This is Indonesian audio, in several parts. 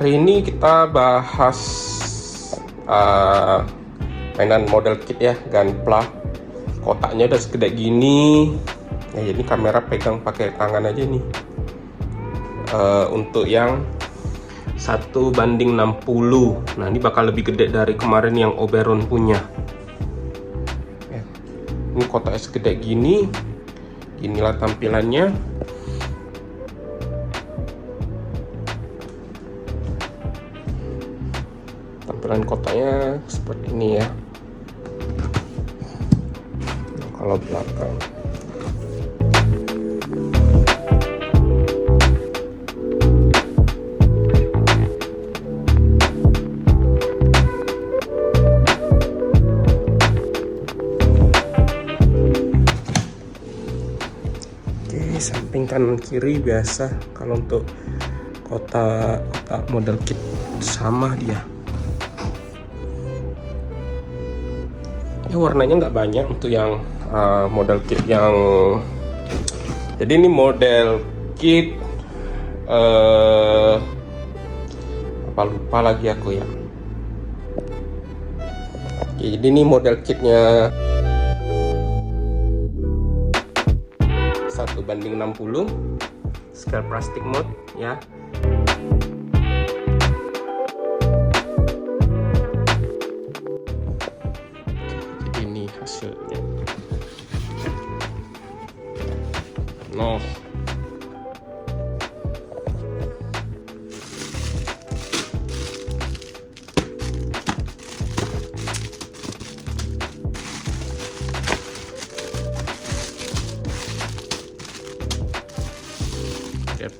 Hari ini kita bahas mainan model kit ya, Gunpla. Kotaknya udah segede gini. Ya, jadi kamera pegang pakai tangan aja nih. Untuk yang 1:60. Nah, ini bakal lebih gede dari kemarin yang Oberon punya. Ya. Ini kotaknya segede gini. Inilah tampilannya. Tampilan kotaknya seperti ini ya. Nah, kalau belakang samping kanan kiri biasa. Kalau untuk kotak model kit sama dia. Ya, warnanya nggak banyak untuk yang model kit yang. Jadi ini model kit apa lupa lagi aku ya. Oke, jadi ini model kitnya 1:60 scale plastic mode ya. Jadi ini hasilnya. Noh.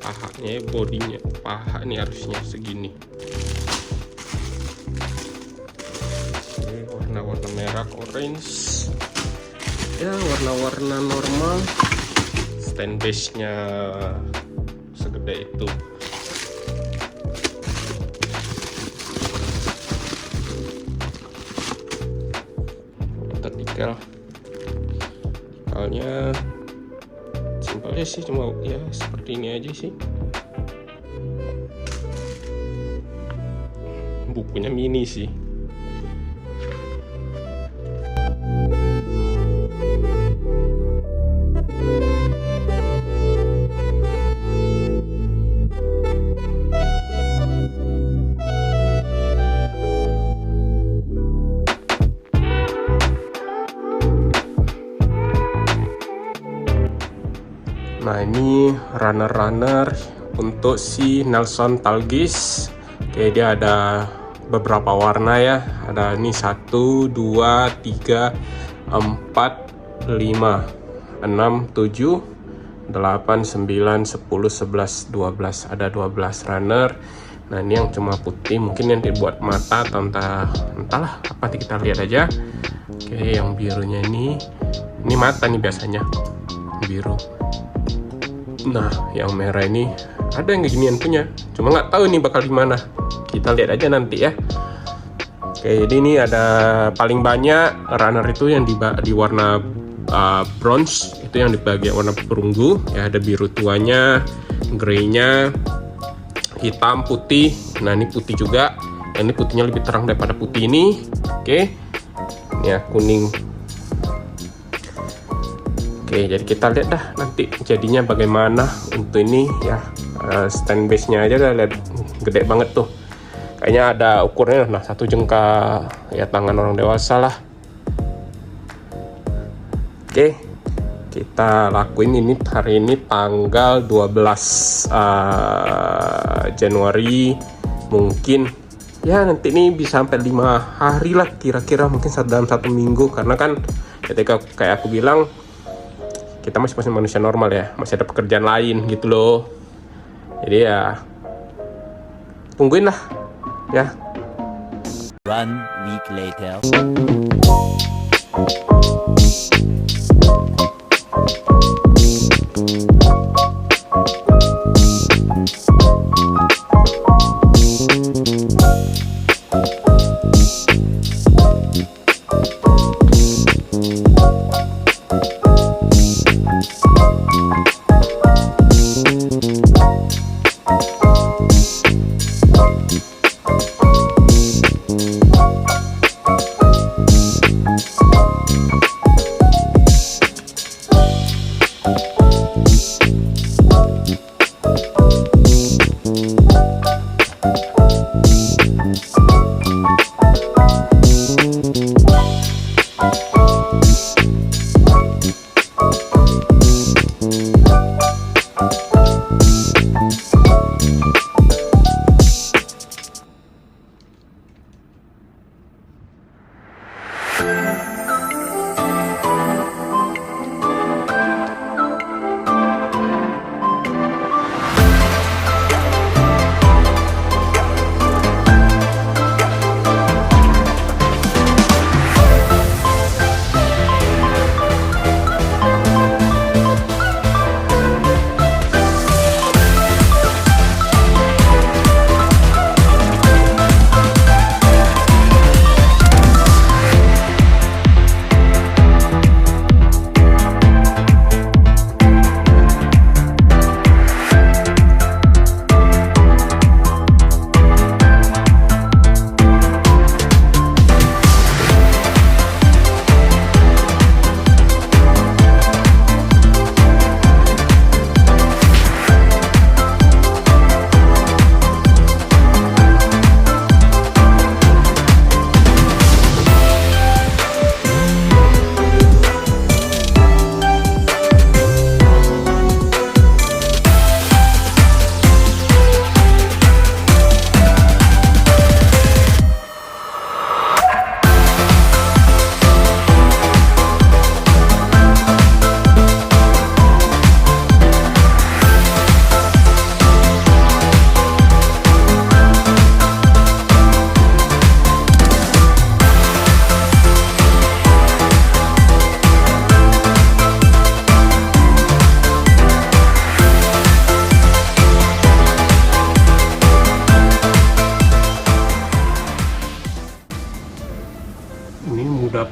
Pahanya, bodinya, paha nih harusnya segini. Oke, warna-warna merah, orange. Ya, warna-warna normal. Stand base-nya segede itu. Vertikal. Vertikalnya simpelnya sih cuma ya seperti ini aja sih. Bukunya mini sih. Nah, ini runner-runner untuk si Nelson Talgis. Oke, dia ada beberapa warna ya. Ada ini 1, 2, 3, 4, 5, 6, 7, 8, 9, 10, 11, 12. Ada 12 runner. Nah, ini yang cuma putih, mungkin yang dibuat mata atau entahlah apa, kita lihat aja. Oke, yang birunya ini mata nih biasanya biru. Nah, yang merah ini ada yang ginian punya, cuma nggak tahu nih bakal gimana. Kita lihat aja nanti ya. Oke, jadi ini ada paling banyak runner itu yang di warna bronze, itu yang di bagian warna perunggu ya. Ada biru tuanya, grey-nya, hitam, putih. Nah, ini putih juga. Nah, ini putihnya lebih terang daripada putih ini. Oke, ya kuning. Oke, jadi kita lihat dah nanti jadinya bagaimana untuk ini ya. Stand base-nya aja udah lihat gede banget tuh. Kayaknya ada ukurnya, nah 1 jengkal ya, tangan orang dewasa lah. Oke, kita lakuin ini hari ini tanggal 12 Januari. Mungkin ya nanti ini bisa sampai 5 hari lah kira-kira, mungkin dalam 1 minggu. Karena kan ketika kayak aku bilang, kita masih manusia normal ya, masih ada pekerjaan lain gitu loh. Jadi ya tungguin lah ya. 1 week later.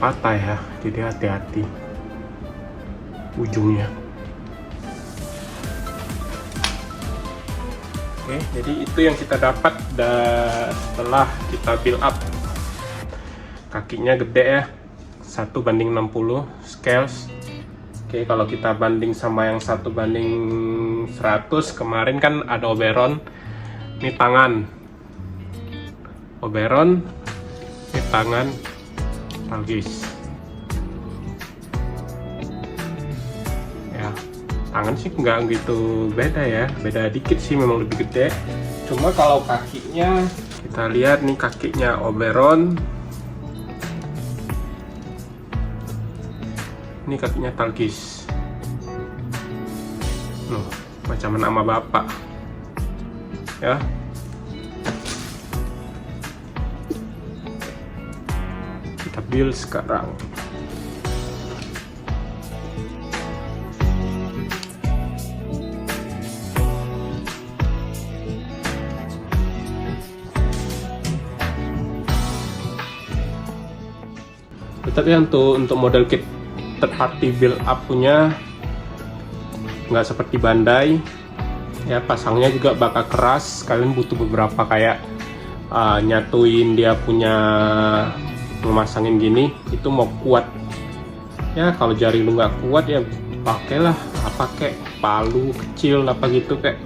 patah ya, jadi hati-hati ujungnya. Oke, jadi itu yang kita dapat setelah kita build up. Kakinya gede ya, 1:60 scales. Oke, kalau kita banding sama yang 1:100 kemarin kan ada Oberon. Ini tangan Oberon, ini tangan Talgis. Ya, tangan sih nggak gitu beda ya, beda dikit sih, memang lebih gede. Cuma kalau kakinya, kita lihat nih kakinya Oberon, ini kakinya Talgis. Loh, macam nama bapak ya. Kita build sekarang. Tetapi untuk model kit third party build up punya nggak seperti Bandai ya, pasangnya juga bakal keras. Kalian butuh beberapa kayak nyatuin dia punya, memasangin gini itu mau kuat ya. Kalau jari lu nggak kuat ya pakailah apa kayak palu kecil apa gitu kayak.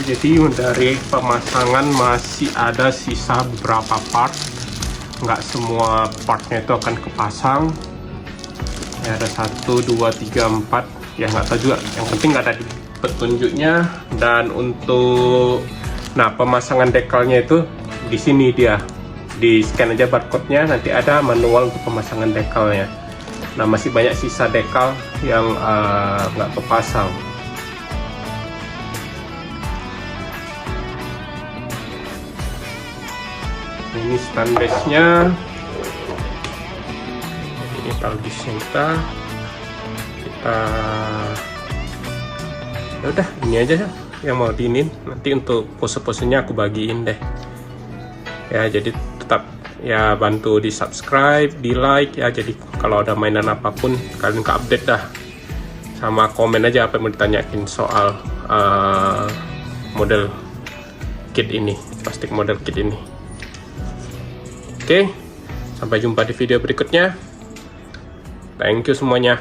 Jadi dari pemasangan masih ada sisa beberapa part, nggak semua partnya itu akan kepasang ya. Ada 1, 2, 3, 4 ya, nggak tahu juga, yang penting nggak ada di petunjuknya. Dan untuk pemasangan dekalnya itu di sini, dia di scan aja barcode-nya, nanti ada manual untuk pemasangan dekalnya. Nah, masih banyak sisa dekal yang nggak kepasang. Ini stand base-nya, ini Talgisnya kita ya udah ini aja yang mau diinin. Nanti untuk pose-posenya aku bagiin deh ya. Jadi tetap ya bantu di subscribe, di like ya. Jadi kalau ada mainan apapun kalian ke update dah, sama komen aja apa yang mau ditanyakin soal model kit ini, plastik model kit ini. Oke, sampai jumpa di video berikutnya. Thank you semuanya.